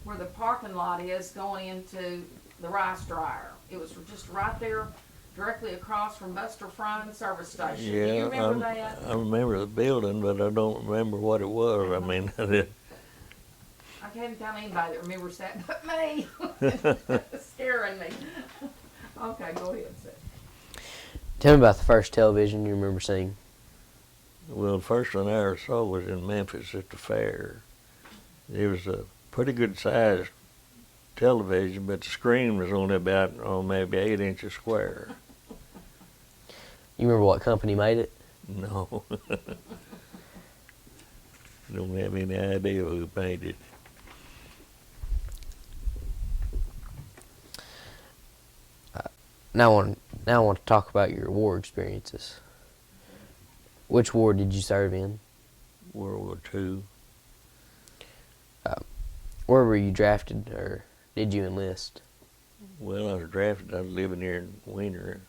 where the parking lot is going into the rice dryer. It was just right there, directly across from Buster Fryman service station. Do you Yeah, remember that? I remember the building, but I don't remember what it was. I mean, I can't tell anybody that remembers that but me. Scaring me. Okay, go ahead, Seth. Tell me about the first television you remember seeing. well, the first one I ever saw was in Memphis at the fair. It was a pretty good sized television, but the screen was only about maybe 8 inches square. You remember what company made it? No. Don't have any idea who made it. Now I want to talk about your war experiences. Which war did you serve in? World War II. Where were you drafted, or did you enlist? Well, I was drafted. I was living here in Wiener.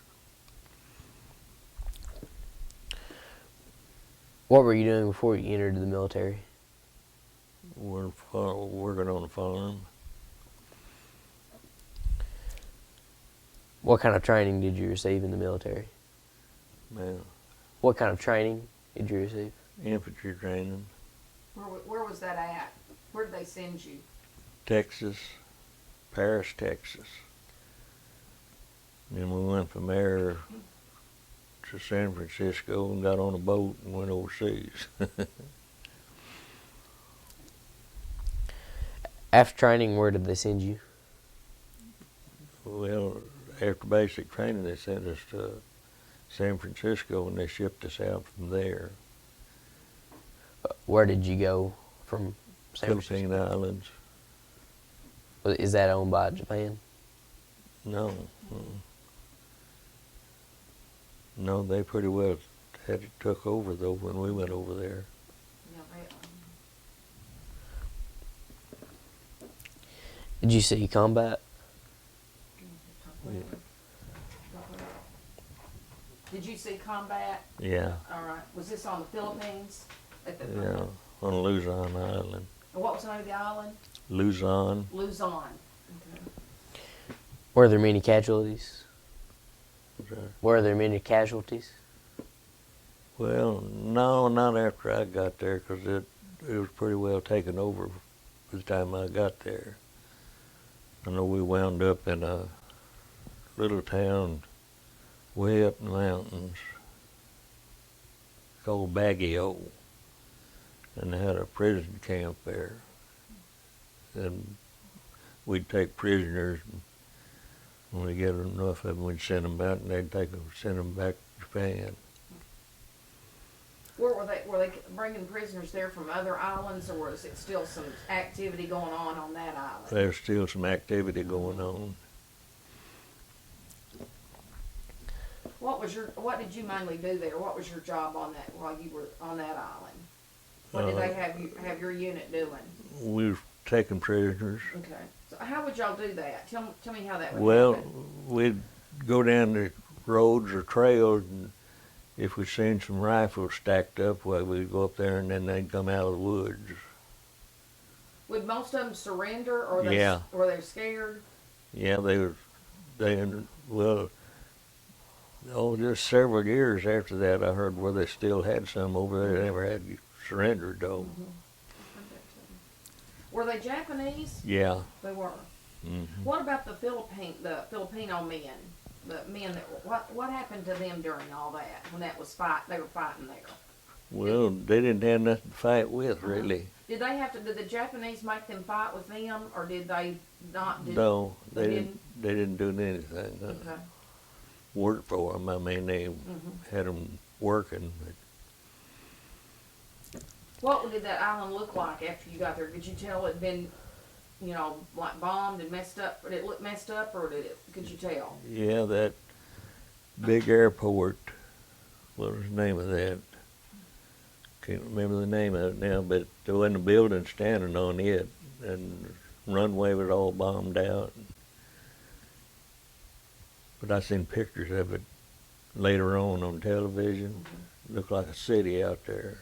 What were you doing before you entered the military? We're working on a farm. What kind of training did you receive in the military? Man, What kind of training did you receive? infantry training, Where was that at? Where did they send you? Texas, Paris, Texas. Then we went from there to San Francisco and got on a boat and went overseas. After training, where did they send you? Well, after basic training, they sent us to San Francisco and they shipped us out from there. Where did you go from San Philippine Francisco? Islands. Is that owned by Japan? No. No, they pretty well had it took over though when we went over there. Yeah, Did you see combat? Yeah. Did you see combat? Yeah, All right. Was this on the Philippines? yeah, on Luzon Island. And what was the name of the island? Luzon. Luzon. Okay. Were there many casualties? Were there many casualties? Well, no, not after I got there, 'cause it was pretty well taken over by the time I got there. I know we wound up in a little town way up in the mountains called Baguio, and they had a prison camp there. And we'd take prisoners, and when we get enough of them, we'd send them out, and they'd send them back to Japan. Where were they? Were they bringing prisoners there from other islands, or was it still some activity going on that island? There's still some activity going on. What did you mainly do there? What was your job on that while you were on that island? What did they have your unit doing? We were taking prisoners. Okay. So how would y'all do that? Tell me how that would Well, happen. we'd go down the roads or trails, and if we seen some rifles stacked up, well, we'd go up there, and then they'd come out of the woods. Would most of them surrender, or Yeah. were they scared? Yeah, well, just several years after that, I heard where they still had some over there. They never had surrendered, though. Were they Japanese? Yeah. They were. Hmm. What about the Filipino men? The men what happened to them during all that when that was they were fighting there? Well, they didn't have nothing to fight with, really. Did the Japanese make them fight with them, or did they not? No, they they didn't do anything. Okay. Work for them. I mean, they had them working. But What did that island look like after you got there? Could you tell it'd been, like bombed and messed up? Did it look messed up, or could you tell? yeah, that big airport, what was the name of that? Can't remember the name of it now, but there wasn't a building standing on it, and the runway was all bombed out. But I seen pictures of it later on television. Looked like a city out there.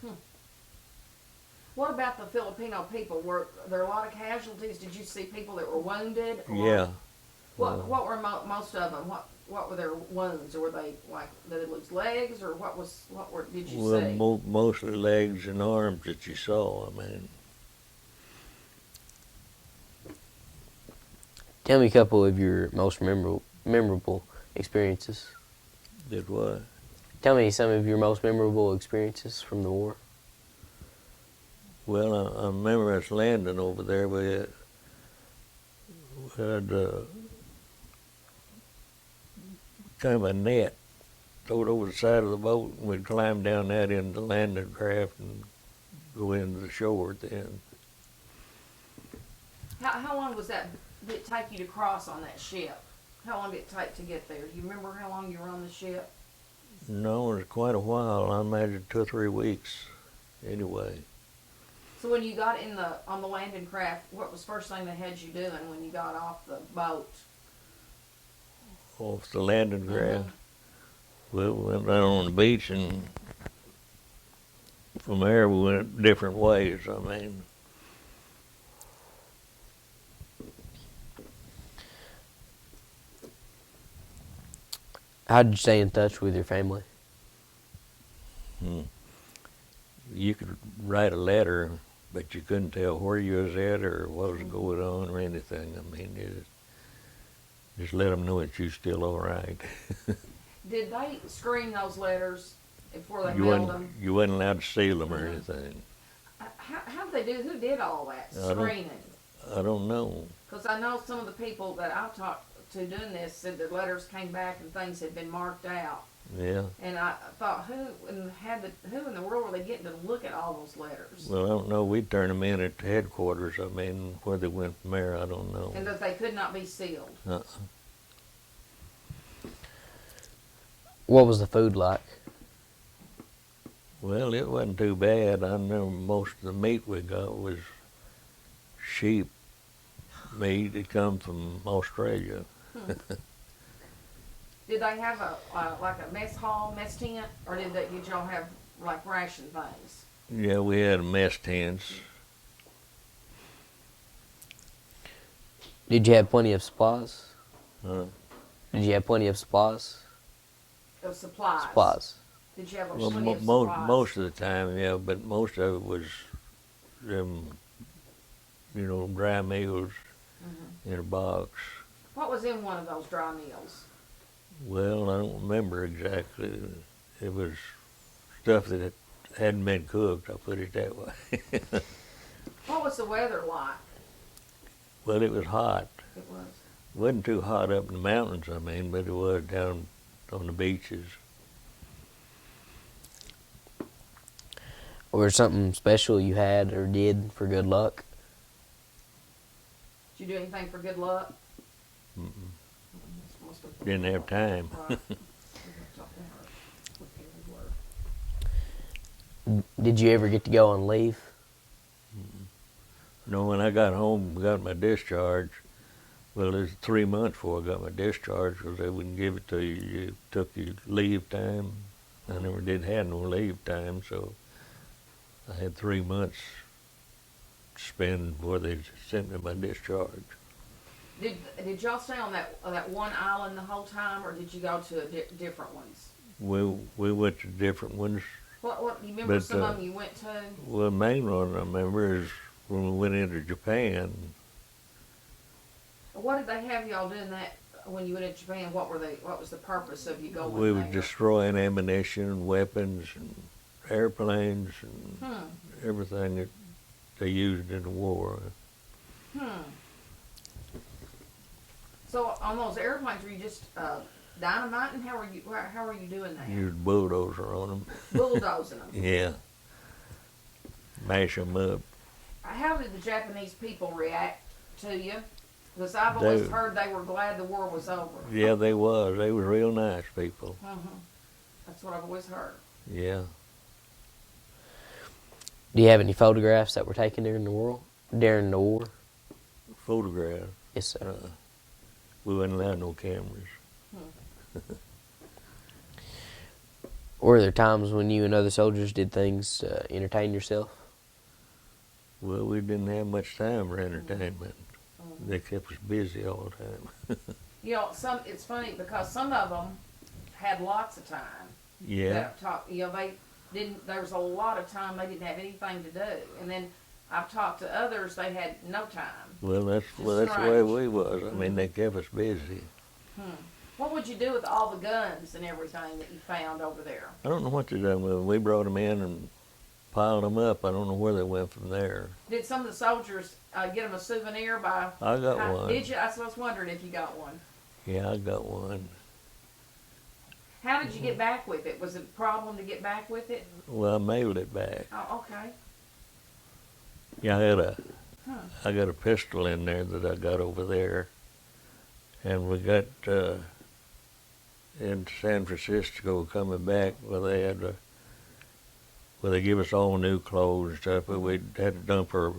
What about the Filipino people? Were there a lot of casualties? Did you see people that were wounded? Or Yeah. What were most of them? What were their wounds? Or were they like did they lose legs? Or did you Well, see? mostly legs and arms that you saw. I mean, Tell me a couple of your most memorable experiences. did what? Tell me some of your most memorable experiences from the war. Well, I remember us landing over there. We had kind of a net thrown over the side of the boat, and we'd climb down that into the landing craft and go into the shore then. How long did it take you to cross on that ship? How long did it take to get there? Do you remember how long you were on the ship? No, it was quite a while. I imagine 2 or 3 weeks anyway. So when you got on the landing craft, what was the first thing they had you doing when you got off the boat? Off the landing craft. Well, we went down on the beach, and from there we went different ways. I mean, How'd you stay in touch with your family? Hmm. You could write a letter, but you couldn't tell where you was at or what was going on or anything. I mean, just let them know that you're still all right. Did they screen those letters before they You mailed wasn't, them? you wasn't allowed to seal them or anything. How'd they do? Who did all that I don't- screening? I don't know. Because I know some of the people that I've talked to doing this said the letters came back and things had been marked out. Yeah. And I thought, who in the world were they getting to look at all those letters? Well, I don't know. We turned them in at the headquarters. I mean, where they went from there, I don't know. And that they could not be sealed. What was the food like? Well, it wasn't too bad. I remember most of the meat we got was sheep meat. It come from Australia. Did they have like a mess hall, mess tent, or did y'all have like ration things? Yeah, we had mess tents. Did you have plenty of supplies? Uh, Did you have plenty of supplies? Of supplies. Supplies. Did you have well, plenty of supplies? most of the time, yeah, but most of it was them, dry meals in a box. What was in one of those dry meals? Well, I don't remember exactly. It was stuff that hadn't been cooked, I'll put it that way. What was the weather like? Well, it was hot. It was. It wasn't too hot up in the mountains, but it was down on the beaches. Or was something special you had or did for good luck? Did you do anything for good luck? Mm-mm. Didn't have time. Right. Did you ever get to go on leave? When I got home, got my discharge. Well, it was 3 months before I got my discharge because they wouldn't give it to you. You took your leave time. I never did have no leave time, so I had 3 months to spend before they sent me my discharge. Did y'all stay on that one island the whole time, or did you go to different ones? We went to different ones. What you remember? But, some of them you went to. Well, the main one I remember is when we went into Japan. What did they have y'all doing that when you went to Japan? What was the purpose of you going We were there? destroying ammunition, weapons, and airplanes, and everything that they used in the war. So on those airplanes, were you just dynamiting? How were you doing that? Used bulldozer on them. Bulldozing them. Yeah. Mash them up. How did the Japanese people react to you? Because I've always They- heard they were glad the war was over. Yeah, they was. They was real nice people. That's what I've always heard. Yeah. Do you have any photographs that were taken during the war? During the war? Photograph. Yes, sir. We wasn't allowed no cameras. Were there times when you and other soldiers did things to entertain yourself? Well, we didn't have much time for entertainment. They kept us busy all the time. It's funny because some of them had lots of time. Yeah. They didn't. There was a lot of time they didn't have anything to do, and then I've talked to others they had no time. Well, that's the way strange. we was. I mean, they kept us busy. What would you do with all the guns and everything that you found over there? I don't know what they done with them. We brought them in and piled them up. I don't know where they went from there. Did some of the soldiers get them a souvenir by? I got one. Did you? I was wondering if you got one. Yeah, I got one. How did you get back with it? Was it a problem to get back with it? Well, I mailed it back. Oh, okay. Yeah, I got a pistol in there that I got over there, and we got in San Francisco coming back. Well, they give us all new clothes and stuff, but we had to dump our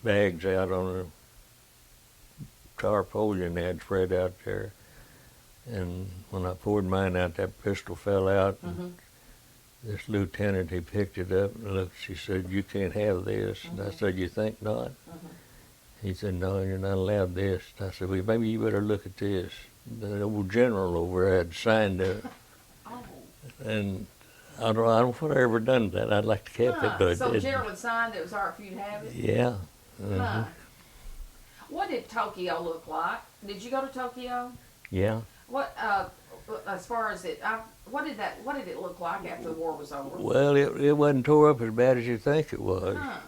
bags out on a tarpaulin they had spread out there. And when I poured mine out, that pistol fell out. And this lieutenant, he picked it up and looked. She said, "You can't have this." And I said, "You think not?" He said, "No, you're not allowed this." And I said, "Well, maybe you better look at this." the old general over there had signed it, Oh. and I don't know if I've ever done that. I'd like to keep it, but So Gerald had signed it was all right for you to have it? yeah. Huh. What did Tokyo look like? Did you go to Tokyo? Yeah. What, as far as it, what did it look like after the war was over? Well, it wasn't tore up as bad as you think it was. Huh.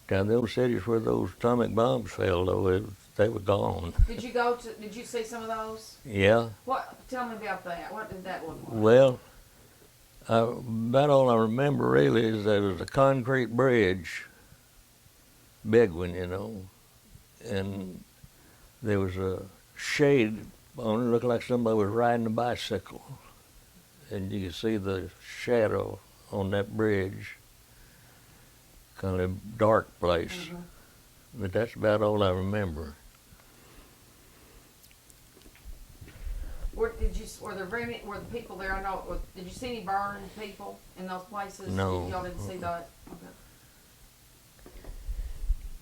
Down those cities where those atomic bombs fell, though, they were gone. Did you see some of those? Yeah. Tell me about that. What did that look like? Well, about all I remember really is there was a concrete bridge, big one, you know, and there was a shade on it. Looked like somebody was riding a bicycle, and you could see the shadow on that bridge. Kind of dark place, Mhm. but that's about all I remember. Were the people there? I know. Did you see any burned people in those places? No. Y'all didn't see that. Okay.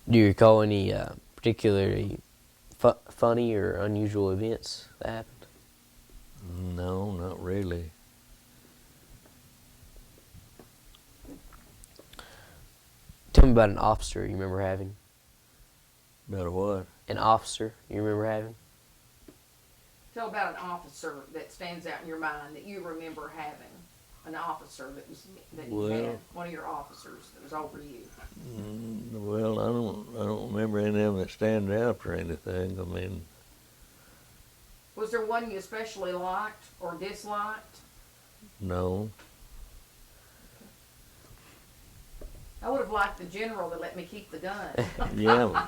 Do you recall any particularly funny or unusual events that happened? No, not really. Tell me about an officer you remember having. About what? An officer you remember having? Tell about an officer that stands out in your mind that you remember having. An officer that you had. Well- One of your officers that was over you. Well, I don't remember any of them that stand out or anything. I mean, Was there one you especially liked or disliked? no. I would have liked the general to let me keep the gun. Yeah,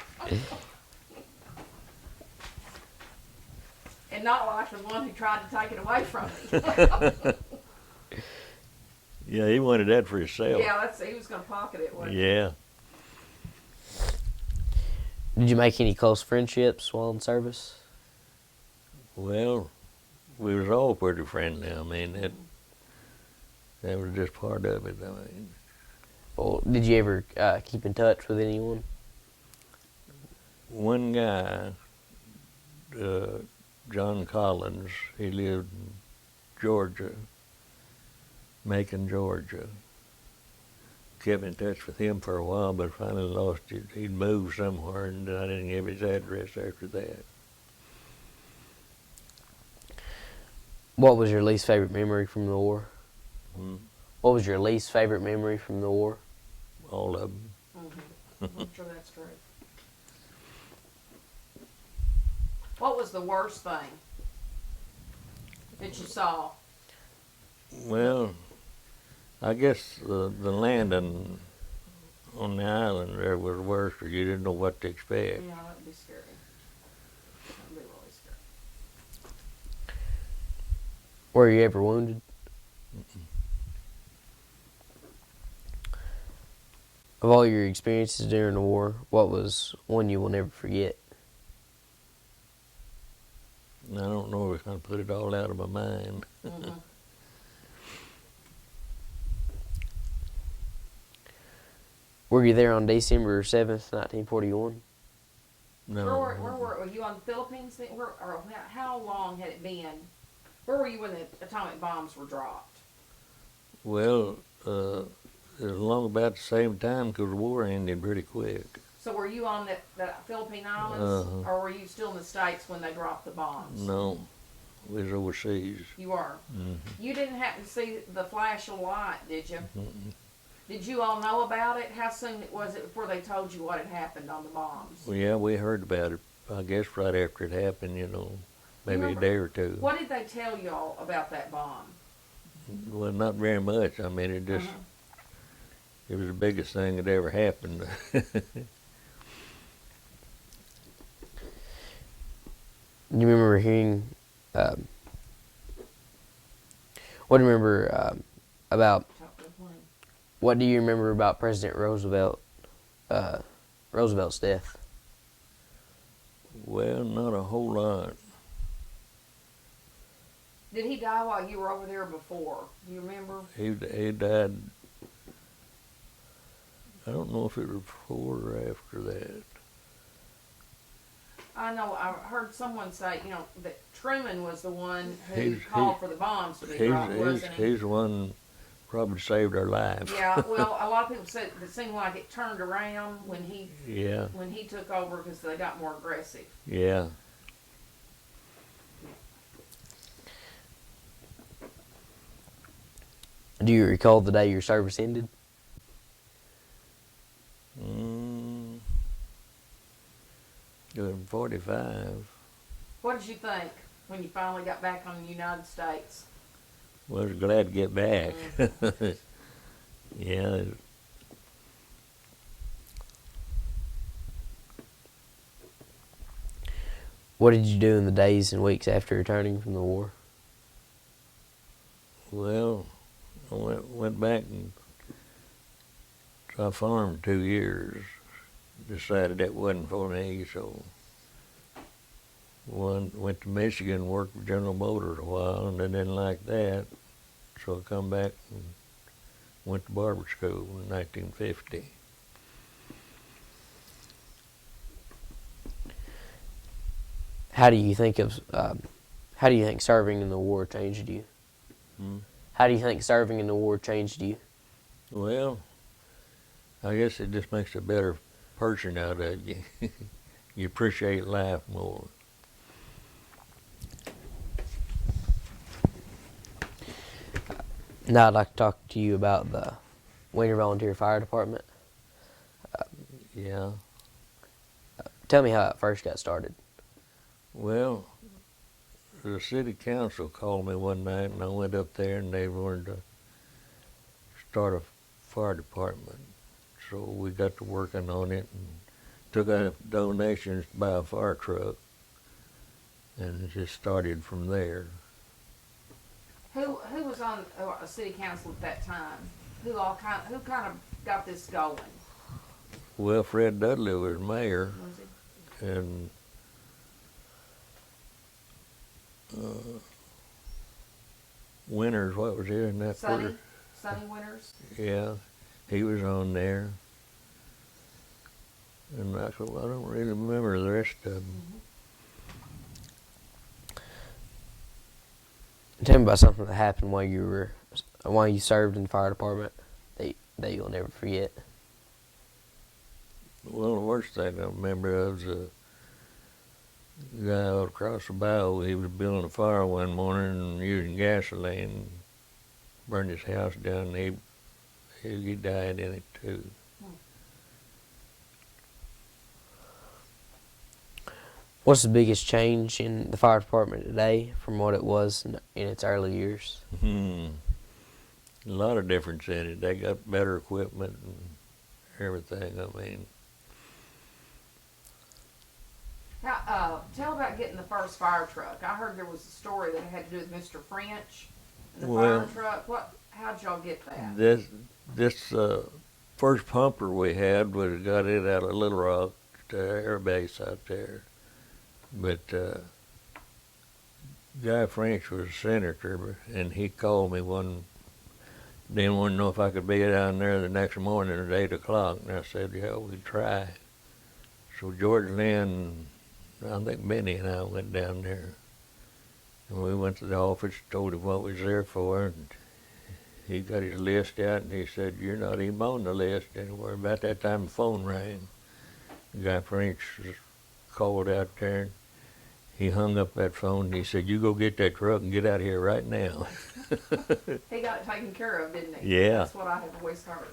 And not like the one who tried to take it away from me. yeah, he wanted that for himself. Yeah, he was going to pocket it, wasn't he? Yeah. Did you make any close friendships while in service? Well, we was all pretty friendly. I mean, that was just part of it. I mean, Or did you ever keep in touch with anyone? one guy, John Collins, he lived in Georgia, Macon, Georgia. Kept in touch with him for a while, but finally lost it. He'd moved somewhere, and I didn't give his address after that. What was your least favorite memory from the war? Hmm. What was your least favorite memory from the war? All of them. Mm-hmm. I'm sure that's true. What was the worst thing that you saw? Well, I guess the landing on the island there was worse, or you didn't know what to expect. Yeah, that'd be scary. That'd be really scary. Were you ever wounded? Of all your experiences during the war, what was one you will never forget? And I don't know if I can put it all out of my mind. Mm-hmm. Were you there on December 7th, 1941? No. Where were you on the Philippines? Or how long had it been? Where were you when the atomic bombs were dropped? Well, it was along about the same time because the war ended pretty quick. So were you on the Philippine Islands, Uh-huh. or were you still in the States when they dropped the bombs? No, we was overseas. You were. Mhm. You didn't happen to see the flash of light, did you? Mm-mm. Did you all know about it? How soon was it before they told you what had happened on the bombs? Well, yeah, we heard about it, I guess, right after it happened, you know, maybe Remember- a day or two. What did they tell y'all about that bomb? Well, not very much. I mean, it just, Uh-huh. it was the biggest thing that ever happened. Do you remember hearing, what do you remember about, Top of the plane. what do you remember about President Roosevelt's death? Well, not a whole lot. Did he die while you were over there before? Do you remember? He died, I don't know if it was before or after that. I know, I heard someone say, you know, that Truman was the one who He's- called for the bombs to be dropped, wasn't he? He's the one probably saved our lives. Yeah, well, a lot of people said it seemed like it turned around when Yeah, he took over because they got more aggressive. yeah. Do you recall the day your service ended? Mm, doing 45. What did you think when you finally got back on the United States? Was glad to get back. Yeah. What did you do in the days and weeks after returning from the war? Well, I went back and I farmed 2 years. Decided that wasn't for me, so went to Michigan, worked for General Motors a while, and I didn't like that, so I come back and went to barber school in 1950. How do you think serving in the war changed you? Hmm? How do you think serving in the war changed you? Well, I guess it just makes a better person out of you. You appreciate life more. Now I'd like to talk to you about the Winter Volunteer Fire Department. Yeah. Tell me how it first got started. Well, the city council called me one night, and I went up there, and they wanted to start a fire department. So we got to working on it, and took out donations to buy a fire truck, and it just started from there. Who was on a city council at that time? Who kind of got this going? Well, Fred Dudley was mayor, Was it? and Winters, what was he in that Sonny Winters. Yeah, he was on there. And I don't really remember the rest of them. Tell me about something that happened while you served in the fire department that you'll never forget. Well, the worst thing I remember was a guy out across the bayou. He was building a fire one morning and using gasoline, burned his house down, and he died in it too. What's the biggest change in the fire department today from what it was in its early years? A lot of difference in it. They got better equipment and everything. I mean, Tell about getting the first fire truck. I heard there was a story that had to do with Mr. French and the Well, fire truck. How'd y'all get that? this first pumper we had got it out of Little Rock, the air base out there. But Guy French was a senator, and he called me didn't want to know if I could be down there the next morning at 8 o'clock. And I said, yeah, we'd try. So George Lynn, I think Benny and I went down there. And we went to the office, told him what we was there for, and he got his list out, and he said, you're not even on the list anywhere. About that time, the phone rang. Guy French was called out there, and he hung up that phone, and he said, you go get that truck and get out of here right now. He got it taken care of, didn't he? Yeah. That's what I have always heard.